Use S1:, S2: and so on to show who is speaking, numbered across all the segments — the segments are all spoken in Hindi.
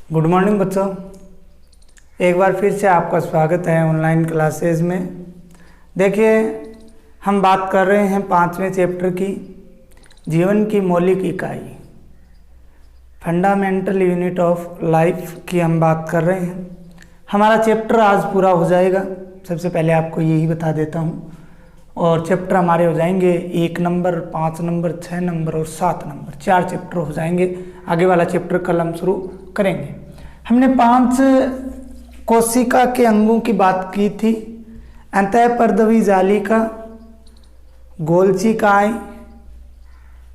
S1: गुड मॉर्निंग बच्चों, एक बार फिर से आपका स्वागत है ऑनलाइन क्लासेस में। देखिए, हम बात कर रहे हैं 5वें चैप्टर की जीवन की मौलिक इकाई, फंडामेंटल यूनिट ऑफ लाइफ की हम बात कर रहे हैं। हमारा चैप्टर आज पूरा हो जाएगा। सबसे पहले आपको यही बता देता हूँ। और चैप्टर हमारे हो जाएंगे 1 नंबर, 5 नंबर, 6 नंबर और 7 नंबर, 4 चैप्टर हो जाएंगे। आगे वाला चैप्टर कल हम शुरू करेंगे। हमने 5 कोशिका के अंगों की बात की थी। अंतःपर्दवी जालिका, गोल्चिकाएं,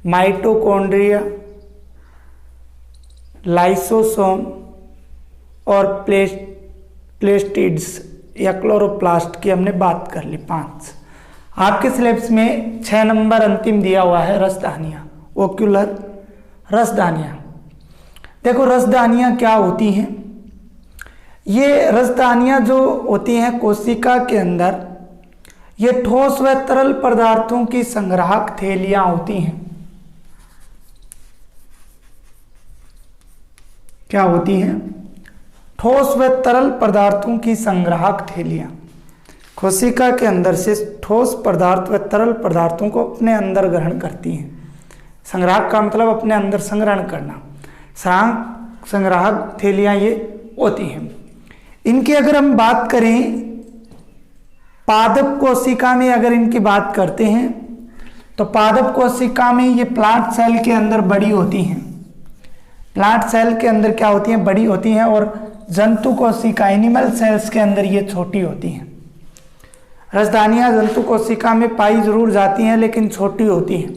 S1: माइटोकॉन्ड्रिया, लाइसोसोम और प्लेस्टिड्स या क्लोरोप्लास्ट की हमने बात कर ली 5। आपके सिलेबस में 6 नंबर अंतिम दिया हुआ है रसदानियाँ, ओक्यूलर रसदानियाँ। देखो, रसदानियाँ क्या होती हैं? ये रसदानियाँ जो होती हैं कोशिका के अंदर, ये ठोस व तरल पदार्थों की संग्राहक थैलियाँ होती हैं। क्या होती हैं? ठोस व तरल पदार्थों की संग्राहक थैलियाँ। कोशिका के अंदर से ठोस पदार्थ व तरल पदार्थों को अपने अंदर ग्रहण करती हैं। संग्राहक का मतलब अपने अंदर संग्रहण करना। संग्राहक थैलियाँ ये होती हैं। इनकी अगर हम बात करें, पादप कोशिका में अगर इनकी बात करते हैं तो पादप कोशिका में ये प्लांट सेल के अंदर बड़ी होती हैं। प्लांट सेल के अंदर क्या होती हैं? बड़ी होती हैं। और जंतु कोशिका, एनिमल सेल्स के अंदर ये छोटी होती हैं। रसदानियाँ जंतु कोशिका में पाई जरूर जाती हैं लेकिन छोटी होती हैं,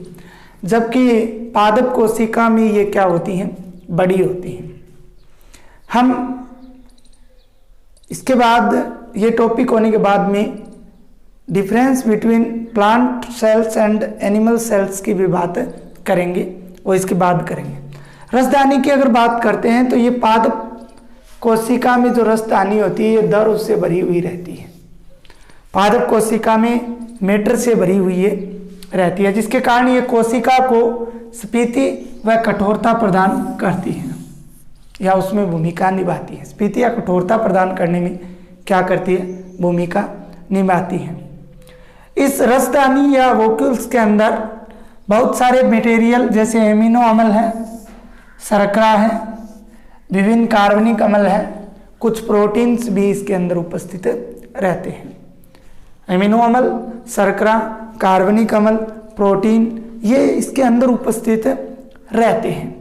S1: जबकि पादप कोशिका में ये क्या होती हैं? बड़ी होती हैं। हम इसके बाद ये टॉपिक होने के बाद में difference between plant cells and animal sales की भी बात करेंगे और इसके बाद करेंगे। रसदानी की अगर बात करते हैं तो ये पादप कोशिका में जो रसदानी होती है ये दर से भरी हुई रहती है। पादप कोशिका में मैटर से भरी हुई रहती है, जिसके कारण ये कोशिका को स्फीति व कठोरता प्रदान करती है या उसमें भूमिका निभाती है। स्फीति या कठोरता प्रदान करने में क्या करती है? भूमिका निभाती है। इस रसदानी या वोक्यूल्स के अंदर बहुत सारे मटेरियल जैसे एमिनो अम्ल है, शर्करा है, विभिन्न कार्बनिक अम्ल है, कुछ प्रोटीन्स भी इसके अंदर उपस्थित रहते हैं। एमिनो अम्ल, शर्करा, कार्बनिक अम्ल, प्रोटीन, ये इसके अंदर उपस्थित रहते हैं।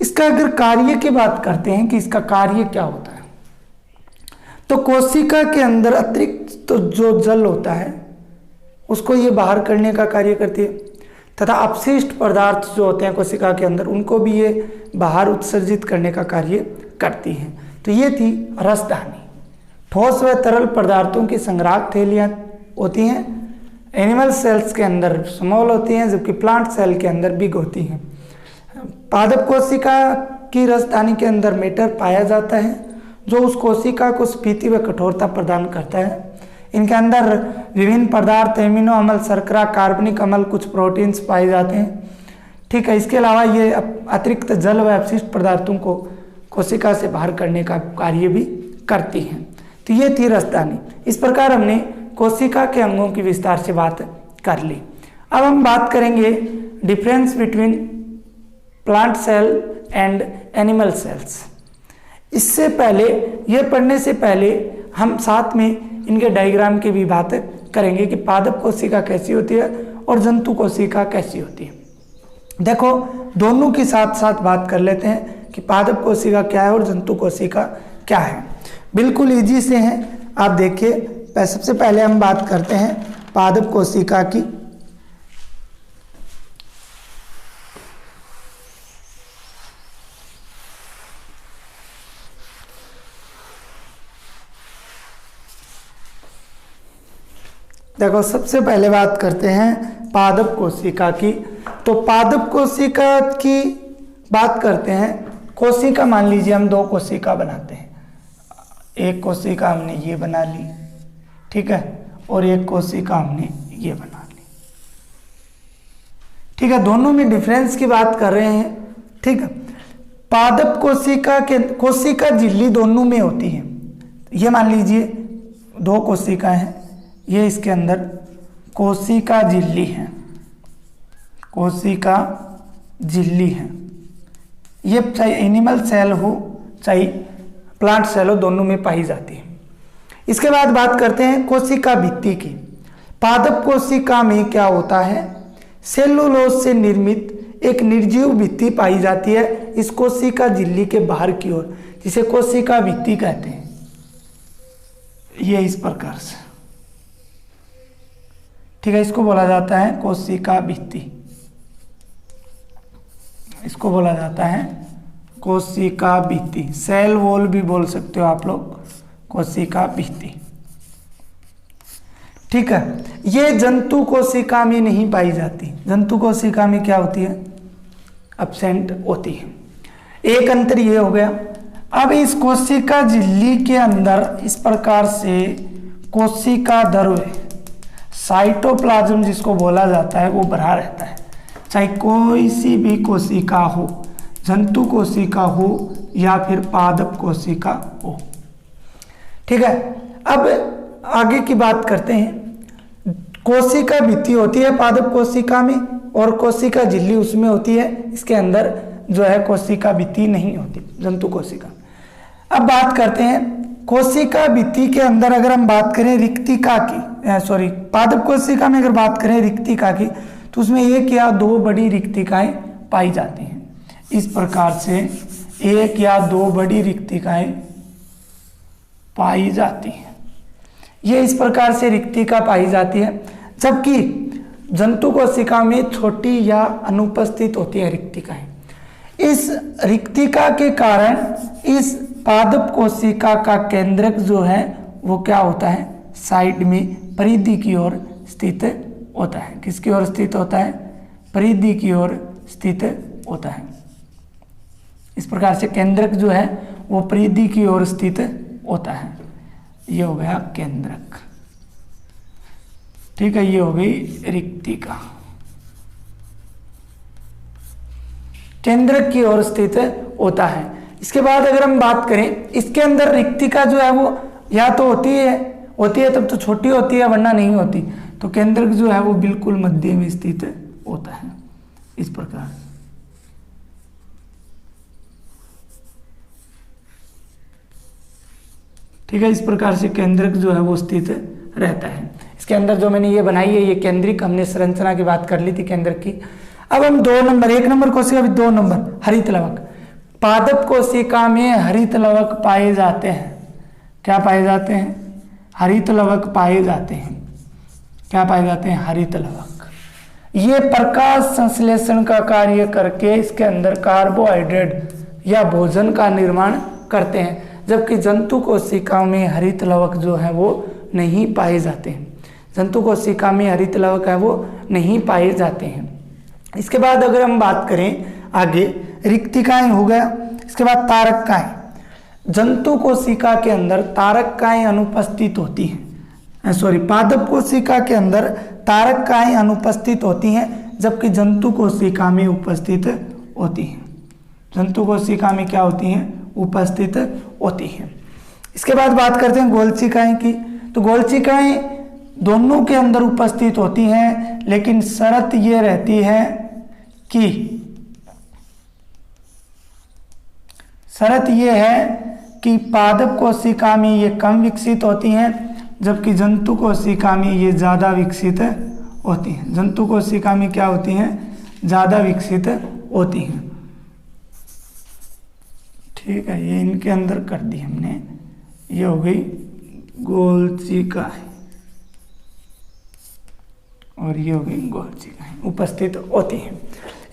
S1: इसका अगर कार्य की बात करते हैं कि इसका कार्य क्या होता है, तो कोशिका के अंदर अतिरिक्त तो जो जल होता है उसको ये बाहर करने का कार्य करती है, तथा अपशिष्ट पदार्थ जो होते हैं कोशिका के अंदर उनको भी ये बाहर उत्सर्जित करने का कार्य करती हैं। तो ये थी रसदानी। ठोस व तरल पदार्थों की संग्राहक थैलियाँ होती हैं। एनिमल सेल्स के अंदर स्मॉल होती हैं, जबकि प्लांट सेल के अंदर बिग होती हैं। पादप कोशिका की रसदानी के अंदर मैटर पाया जाता है जो उस कोशिका को स्फीति व कठोरता प्रदान करता है। इनके अंदर विभिन्न पदार्थ, एमिनो अम्ल, शर्करा, कार्बनिक अम्ल, कुछ प्रोटीन्स पाए जाते हैं। ठीक है। इसके अलावा ये अतिरिक्त जल व अपशिष्ट पदार्थों को कोशिका से बाहर करने का कार्य भी करती हैं। तो ये थी रसदानी। इस प्रकार हमने कोशिका के अंगों की विस्तार से बात कर ली। अब हम बात करेंगे difference between plant cell and animal cells. इससे पहले, ये पढ़ने से पहले हम साथ में इनके डायग्राम की भी बात करेंगे कि पादप कोशिका कैसी होती है और जंतु कोशिका कैसी होती है। देखो, दोनों की साथ साथ बात कर लेते हैं कि पादप कोशिका क्या है और जंतु कोशिका क्या है। बिल्कुल इजी से हैं। आप देखिए, सबसे पहले हम बात करते हैं पादप कोशिका की। देखो, सबसे पहले बात करते हैं पादप कोशिका की। तो पादप कोशिका की बात करते हैं। कोशिका मान लीजिए हम 2 कोशिका बनाते हैं। एक कोशिका हमने ये बना ली, ठीक है, और एक कोशिका हमने ये बना ली, ठीक है। दोनों में डिफरेंस की बात कर रहे हैं, ठीक है। पादप कोशिका झिल्ली दोनों में होती है। ये मान लीजिए 2 कोशिका है, ये इसके अंदर कोशिका झिल्ली है, कोशिका झिल्ली है। ये चाहे एनिमल सेल हो चाहे प्लांट सेल हो, दोनों में पाई जाती है। इसके बाद बात करते हैं कोशिका भित्ति की। पादप कोशिका में क्या होता है, सेलुलोज से निर्मित एक निर्जीव भित्ति पाई जाती है इस कोशिका झिल्ली के बाहर की ओर, जिसे कोशिका भित्ति कहते हैं। ये इस प्रकार से, ठीक है, इसको बोला जाता है कोशिका भित्ति, इसको बोला जाता है कोशिका भित्ति। सेल वॉल भी बोल सकते हो आप लोग, कोशिका भित्ति। ठीक है, ये जंतु कोशिका में नहीं पाई जाती। जंतु कोशिका में क्या होती है, एब्सेंट होती है। एक अंतर ये हो गया। अब इस कोशिका झिल्ली के अंदर इस प्रकार से कोशिका द्रव्य, साइटोप्लाज्म जिसको बोला जाता है, वो भरा रहता है। चाहे कोई सी भी कोशिका हो, जंतु कोशिका हो या फिर पादप कोशिका हो। ठीक है, अब आगे की बात करते हैं। कोशिका भित्ति होती है पादप कोशिका में और कोशिका झिल्ली उसमें होती है, इसके अंदर जो है कोशिका भित्ति नहीं होती जंतु कोशिका। अब बात करते हैं कोशिका भित्ति के अंदर अगर हम बात करें रिक्तिका की, पादप कोशिका में अगर बात करें रिक्तिका की, तो उसमें 1 या 2 बड़ी रिक्तिकाएं पाई जाती हैं। इस प्रकार से 1 या 2 बड़ी रिक्तिकाएं पाई जाती हैं। ये इस प्रकार से रिक्तिका पाई जाती है, जबकि जंतु कोशिका में छोटी या अनुपस्थित होती है रिक्तिकाएं। इस रिक्तिका के कारण इस पादप कोशिका का केंद्रक जो है वो क्या होता है, साइड में परिधि की ओर स्थित होता है। किसकी ओर स्थित होता है, परिधि की ओर स्थित होता है। इस प्रकार से केंद्रक जो है वो परिधि की ओर स्थित होता है। ये हो गया केंद्रक। ठीक है, ये हो गई रिक्तिका, केंद्रक की ओर स्थित होता है। इसके बाद अगर हम बात करें, इसके अंदर रिक्तिका जो है वो या तो होती है तब तो छोटी होती है, वरना नहीं होती। तो केंद्रक जो है वो बिल्कुल मध्य में स्थित होता है इस प्रकार। ठीक है, इस प्रकार से केंद्रक जो है वो स्थित रहता है। इसके अंदर जो मैंने ये बनाई है ये केंद्रिक, हमने संरचना की बात कर ली थी केंद्रक की। अब हम 2 नंबर, 1 नंबर कोशिका, 2 नंबर हरित लवक। पादप कोशिका में हरित लवक पाए जाते हैं। क्या पाए जाते हैं, हरित लवक पाए जाते हैं। क्या पाए जाते हैं, हरित लवक। ये प्रकाश संश्लेषण का कार्य करके इसके अंदर कार्बोहाइड्रेट या भोजन का निर्माण करते हैं, जबकि जंतु कोशिका में हरित लवक जो है वो नहीं पाए जाते हैं। जंतु कोशिका में हरित लवक है वो नहीं पाए जाते हैं। इसके बाद अगर हम बात करें आगे, रिक्तिकाएं हो गया। इसके बाद तारकाएं। जंतु कोशिका के अंदर तारकाएं अनुपस्थित होती हैं। पादप कोशिका के अंदर तारकाएं अनुपस्थित होती हैं, जबकि जंतु कोशिका में उपस्थित होती हैं। जंतु कोशिका में क्या होती हैं, उपस्थित होती हैं। इसके बाद बात करते हैं गोलचिकाएं की। तो गोलचिकाएं दोनों के अंदर उपस्थित होती हैं, लेकिन शर्त ये रहती है कि पादप कोशिका में ये कम विकसित होती हैं, जबकि जंतु कोशिका में ये ज़्यादा विकसित होती हैं। जंतु कोशिका में क्या होती हैं, ज़्यादा विकसित होती हैं। ठीक है, ये इनके अंदर कर दी हमने। ये हो गई गोलचिका और ये हो गई गोलचिका उपस्थित होती हैं।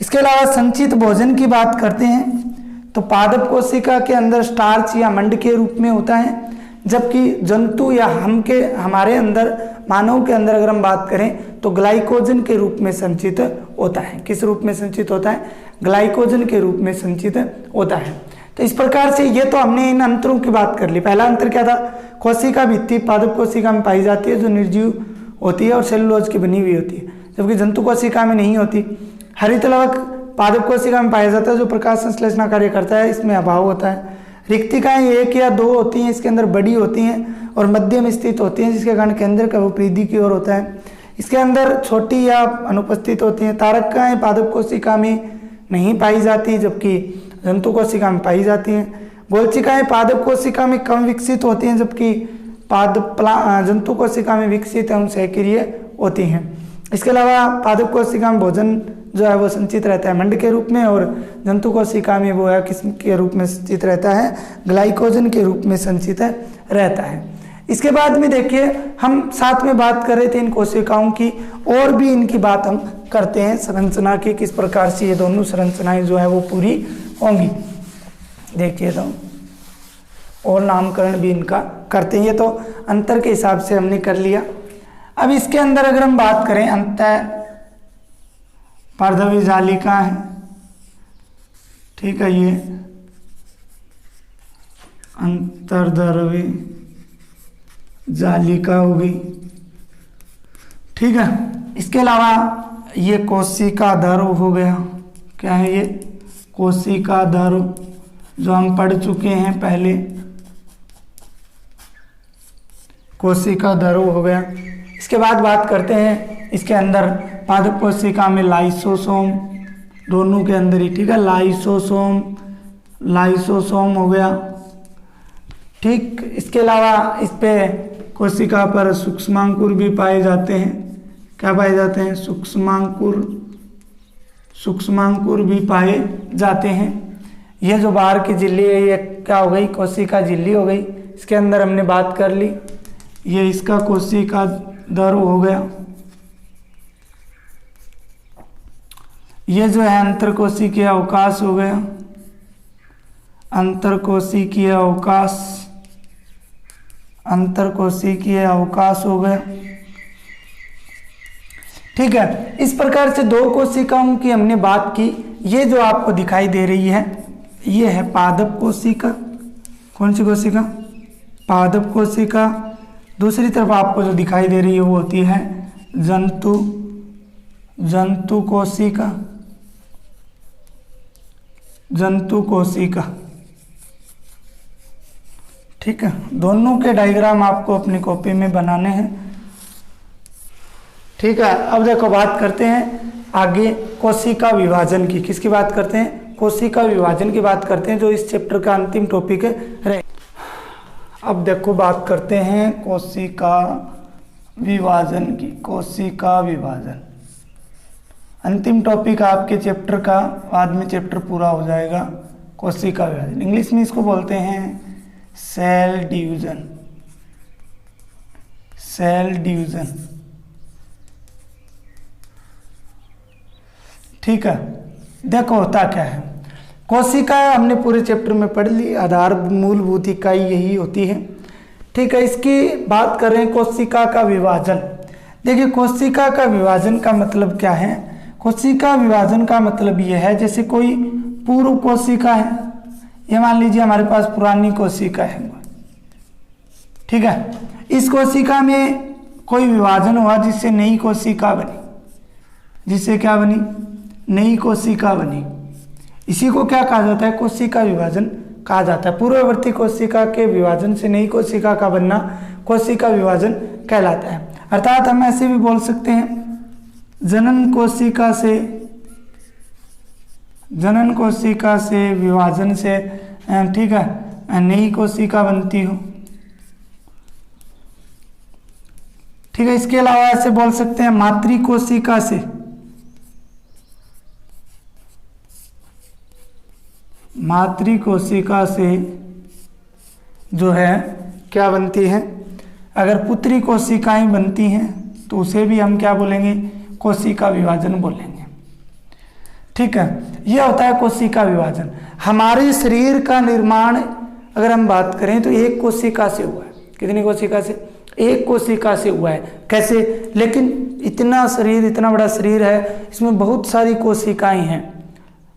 S1: इसके अलावा संचित भोजन की बात करते हैं तो पादप कोशिका के अंदर स्टार्च या मंड के रूप में होता है, जबकि जंतु या हमारे अंदर, मानव के अंदर अगर हम बात करें तो ग्लाइकोजन के रूप में संचित होता है। किस रूप में संचित होता है, ग्लाइकोजन के रूप में संचित होता है। तो इस प्रकार से ये तो हमने इन अंतरों की बात कर ली। पहला अंतर क्या था, कोशिका भित्ति पादप कोशिका में पाई जाती है जो निर्जीव होती है और सेलुलोज की बनी हुई होती है, जबकि जंतु कोशिका में नहीं होती। हरित लवक पादप कोशिका में पाया जाता है जो प्रकाश संश्लेषण कार्य करता है, इसमें अभाव होता है। रिक्तिकाएं 1 या 2 होती हैं, इसके अंदर बड़ी होती हैं और मध्य में स्थित होती हैं, जिसके कारण केंद्र का वो परिधि की ओर होता है। इसके अंदर छोटी या अनुपस्थित होती हैं। तारकाएं पादप कोशिका में नहीं पाई जाती, जबकि जंतु कोशिका में पाई जाती हैं। गोलचिकाएं पादप कोशिका में कम विकसित होती हैं, जबकि जंतु कोशिका में विकसित एवं सहक्रिय होती हैं। इसके अलावा पादप कोशिका में भोजन जो है वो संचित रहता है मंड के रूप में, और जंतु कोशिका में वो है किस के रूप में संचित रहता है, ग्लाइकोजन के रूप में संचित रहता है। इसके बाद में देखिए हम साथ में बात कर रहे थे इन कोशिकाओं की, और भी इनकी बात हम करते हैं संरचना की, किस प्रकार से ये दोनों संरचनाएं जो है वो पूरी होंगी। देखिए तो और नामकरण भी इनका करते हैं, ये तो अंतर के हिसाब से हमने कर लिया। अब इसके अंदर अगर हम बात करें अंतर पारदवी जालिका है, ठीक है, ये अंतर्द्रवी जालिका होगी, ठीक है। इसके अलावा ये कोशिका ध्रुव हो गया, क्या है ये कोशिका ध्रुव, जो हम पढ़ चुके हैं पहले, कोशिका ध्रुव हो गया। इसके बाद बात करते हैं इसके अंदर पादप कोशिका में लाइसोसोम, दोनों के अंदर ही, ठीक है, लाइसोसोम हो गया, ठीक। इसके अलावा इस पे कोशिका पर सूक्ष्मांकुर भी पाए जाते हैं, क्या पाए जाते हैं, सूक्ष्मांकुर भी पाए जाते हैं। ये जो बाहर की झिल्ली है ये क्या हो गई, कोशिका झिल्ली हो गई, इसके अंदर हमने बात कर ली। ये इसका कोशिका ध्रुव हो गया। ये जो है अंतरकोशिकीय अवकाश हो गया, अंतरकोशिकीय अवकाश हो गया, ठीक है। इस प्रकार से 2 कोशिकाओं की हमने बात की। ये जो आपको दिखाई दे रही है ये है पादप कोशिका, कौन सी कोशिका, पादप कोशिका। दूसरी तरफ आपको जो दिखाई दे रही है वो होती है जंतु कोशिका, ठीक है। दोनों के डायग्राम आपको अपनी कॉपी में बनाने हैं, ठीक है। अब देखो बात करते हैं आगे कोशिका विभाजन की। किसकी बात करते हैं, कोशिका विभाजन की बात करते हैं, जो इस चैप्टर का अंतिम टॉपिक है। अब देखो बात करते हैं कोशिका विभाजन की। कोशिका विभाजन अंतिम टॉपिक आपके चैप्टर का, बाद में चैप्टर पूरा हो जाएगा। कोशिका विभाजन इंग्लिश में इसको बोलते हैं सेल डिवीजन, ठीक है। देखो होता क्या है, कोशिका हमने पूरे चैप्टर में पढ़ ली, आधार मूलभूत इकाई यही होती है, ठीक है। इसकी बात कर रहे हैं कोशिका का विभाजन। देखिए कोशिका का विभाजन का मतलब क्या है, कोशिका विभाजन का मतलब यह है जैसे कोई पूर्व कोशिका है, ये मान लीजिए हमारे पास पुरानी कोशिका है, ठीक है। इस कोशिका में कोई विभाजन हुआ जिससे नई कोशिका बनी, जिससे क्या बनी, नई कोशिका बनी। इसी को क्या कहा जाता है, कोशिका विभाजन कहा जाता है। पूर्ववर्ती कोशिका के विभाजन से नई कोशिका का बनना कोशिका विभाजन कहलाता है। अर्थात हम ऐसे भी बोल सकते हैं जनन कोशिका से विभाजन से, ठीक है, नई कोशिका बनती हो, ठीक है। इसके अलावा ऐसे बोल सकते हैं मातृ कोशिका से जो है क्या बनती है, अगर पुत्री कोशिकाएं बनती हैं तो उसे भी हम क्या बोलेंगे, कोशिका विभाजन बोलेंगे, ठीक है। यह होता है कोशिका विभाजन। हमारे शरीर का निर्माण अगर हम बात करें तो एक कोशिका से हुआ है। कितनी कोशिका से, एक कोशिका से हुआ है। कैसे, लेकिन इतना शरीर, इतना बड़ा शरीर है, इसमें बहुत सारी कोशिकाएं हैं,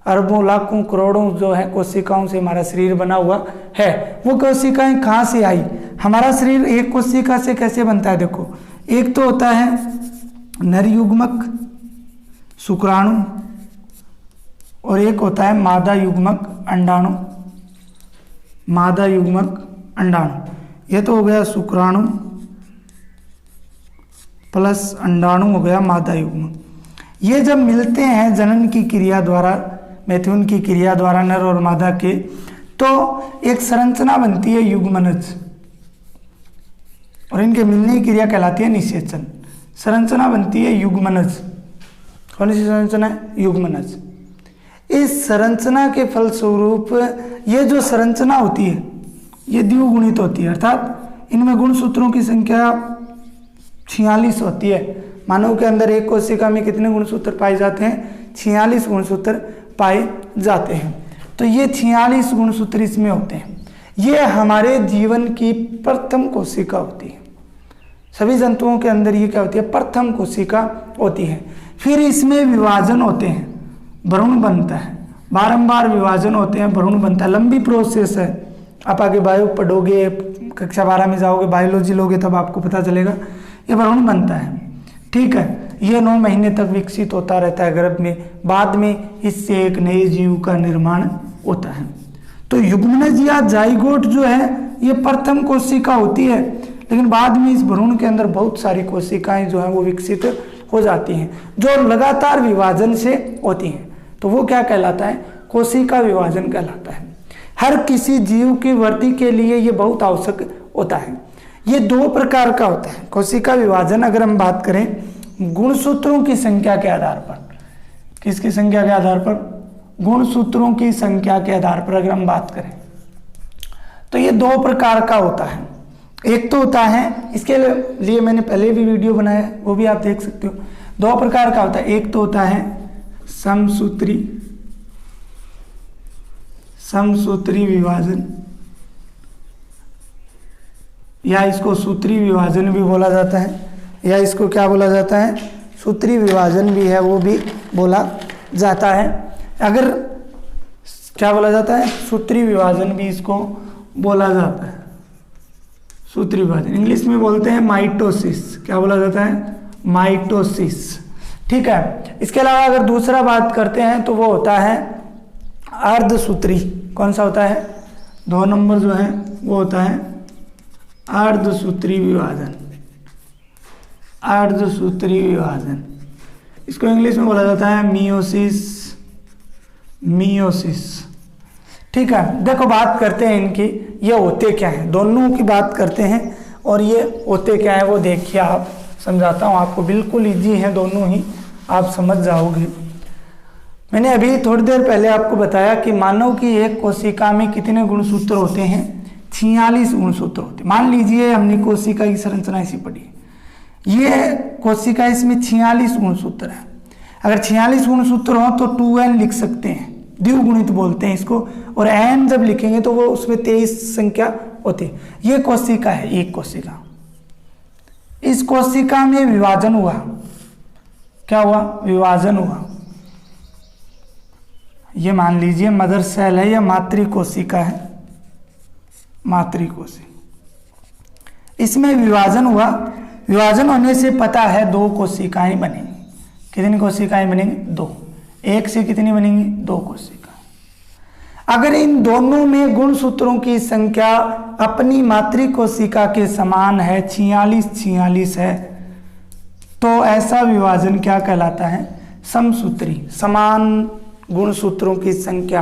S1: अरबों लाखों करोड़ों जो है कोशिकाओं से हमारा शरीर बना हुआ है। वो कोशिकाएं कहाँ से आई, हमारा शरीर एक कोशिका से कैसे बनता है। देखो एक तो होता है नरयुग्मक शुक्राणु, और एक होता है मादा युग्मक अंडाणु। मादा युग्मक अंडाणु, ये तो हो गया शुक्राणु प्लस अंडाणु हो गया मादा युग्मक। ये जब मिलते हैं जनन की क्रिया द्वारा, मैथुन की क्रिया द्वारा नर और मादा के, तो एक संरचना बनती है युग्मनज, और इनके मिलने की क्रिया कहलाती है निषेचन। संरचना बनती है युग्मनज। कौन सी संरचना है? युग्मनज। इस संरचना के फलस्वरूप ये जो संरचना होती है ये द्विगुणित होती है, अर्थात इनमें गुणसूत्रों की संख्या 46 होती है। मानव के अंदर एक कोशिका में कितने गुणसूत्र पाए जाते हैं? 46 गुणसूत्र पाए जाते हैं। तो ये 46 गुणसूत्र इसमें होते हैं। ये हमारे जीवन की प्रथम कोशिका होती है। सभी जंतुओं के अंदर ये क्या होती है? प्रथम कोशिका होती है। फिर इसमें विभाजन होते हैं, भ्रूण बनता है, बारंबार विभाजन होते हैं, भ्रूण बनता है। लंबी प्रोसेस है। आप आगे बायो पढ़ोगे, कक्षा 12 में जाओगे, बायोलॉजी लोगे, तब आपको पता चलेगा। ये भ्रूण बनता है, ठीक है। ये 9 महीने तक विकसित होता रहता है गर्भ में। बाद में इससे एक नए जीव का निर्माण होता है। तो युग्मनज या जाइगोट जो है ये प्रथम कोशिका होती है, लेकिन बाद में इस भ्रूण के अंदर बहुत सारी कोशिकाएं जो हैं वो विकसित हो जाती हैं, जो लगातार विभाजन से होती हैं। तो वो क्या कहलाता है? कोशिका विभाजन कहलाता है। हर किसी जीव की वृद्धि के लिए ये बहुत आवश्यक होता है। ये 2 प्रकार का होता है कोशिका विभाजन। अगर हम बात करें गुणसूत्रों की संख्या के आधार पर, किसकी संख्या के आधार पर? गुणसूत्रों की संख्या के आधार पर अगर हम बात करें तो ये 2 प्रकार का होता है। एक तो होता है, इसके लिए मैंने पहले भी वीडियो बनाया है, वो भी आप देख सकते हो। 2 प्रकार का होता है। एक तो होता है समसूत्री विभाजन, या इसको सूत्री विभाजन भी बोला जाता है, या इसको क्या बोला जाता है? सूत्री विभाजन भी है, वो भी बोला जाता है। अगर क्या बोला जाता है? सूत्री विभाजन भी इसको बोला जाता है। सूत्री विभाजन इंग्लिश में बोलते हैं माइटोसिस। क्या बोला जाता है? माइटोसिस, ठीक है। इसके अलावा अगर दूसरा बात करते हैं तो वो होता है अर्धसूत्री। कौन सा होता है? 2 नंबर जो है वो होता है अर्धसूत्री विभाजन। अर्धसूत्री विभाजन, इसको इंग्लिश में बोला जाता है मियोसिस, ठीक है। देखो बात करते हैं इनकी, ये होते क्या हैं, दोनों की बात करते हैं और ये होते क्या है वो देखिए। आप समझाता हूँ आपको, बिल्कुल इजी है दोनों ही, आप समझ जाओगे। मैंने अभी थोड़ी देर पहले आपको बताया कि मानव की एक कोशिका में कितने गुणसूत्र होते हैं? 46 गुणसूत्र होते हैं। मान लीजिए हमने कोशिका की संरचना ऐसी पढ़ी, ये कोशिका, इसमें 46 गुणसूत्र है। अगर 46 गुणसूत्र हो तो 2n लिख सकते हैं, द्विगुणित बोलते हैं इसको, और n जब लिखेंगे तो वो उसमें 23 संख्या होती है। ये कोशिका है, एक कोशिका। इस कोशिका में विभाजन हुआ, क्या हुआ? विभाजन हुआ। ये मान लीजिए मदर सेल है या मातृ कोशिका है, मातृ कोशिका। इसमें विभाजन हुआ। विभाजन होने से पता है 2 कोशिकाएं बनेंगी। कितनी कोशिकाएं बनेंगी? 2। एक से कितनी बनेंगी? 2 कोशिका। अगर इन दोनों में गुणसूत्रों की संख्या अपनी मातृ कोशिका के समान है, 46 है, तो ऐसा विभाजन क्या कहलाता है? समसूत्री। समान गुणसूत्रों की संख्या,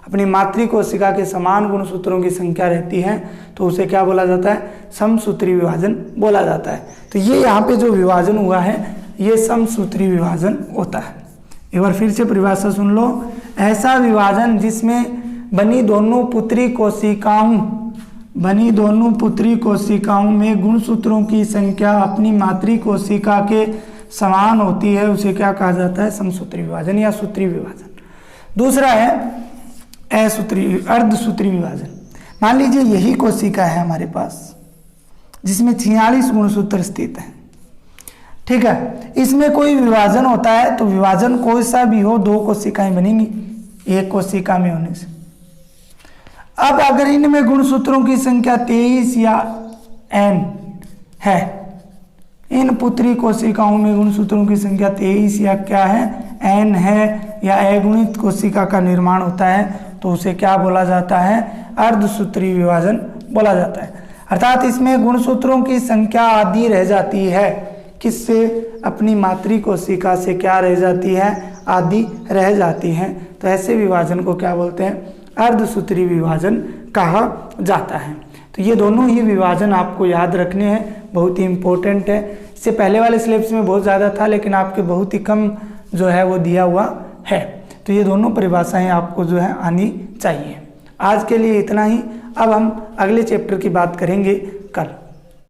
S1: अपनी मातृ कोशिका के समान गुणसूत्रों की संख्या रहती है तो उसे क्या बोला जाता है? समसूत्री विभाजन बोला जाता है। तो ये यहाँ पे जो विभाजन हुआ है ये समसूत्री विभाजन होता है। एक बार फिर से परिभाषा सुन लो। ऐसा विभाजन जिसमें बनी दोनों पुत्री कोशिकाओं में गुणसूत्रों की संख्या अपनी मातृ कोशिका के समान होती है उसे क्या कहा जाता है? समसूत्री विभाजन या सूत्री विभाजन। दूसरा है अर्धसूत्री विभाजन। मान लीजिए यही कोशिका है हमारे पास जिसमें 46 गुणसूत्र स्थित हैं, ठीक है। इसमें कोई विभाजन होता है तो विभाजन कोई सा भी हो 2 कोशिकाएं बनेंगी एक कोशिका में होने से। अब अगर इनमें गुणसूत्रों की संख्या 23 या n है, इन पुत्री कोशिकाओं में गुणसूत्रों की संख्या 23 या क्या है? n है, या अगुणित कोशिका का निर्माण होता है तो उसे क्या बोला जाता है, अर्धसूत्री विभाजन बोला जाता है। अर्थात इसमें गुणसूत्रों की संख्या आधी रह जाती है, किससे, अपनी मातृ कोशिका से क्या रह जाती है, आधी रह जाती है। तो ऐसे विभाजन को क्या बोलते हैं, अर्धसूत्री विभाजन कहा जाता है। तो ये दोनों ही विभाजन आपको याद रखने हैं, बहुत ही इम्पोर्टेंट है। इससे पहले वाले सिलेबस में बहुत ज़्यादा था लेकिन आपके बहुत ही कम जो है वो दिया हुआ है। तो ये दोनों परिभाषाएं आपको जो है आनी चाहिए। आज के लिए इतना ही। अब हम अगले चैप्टर की बात करेंगे कल।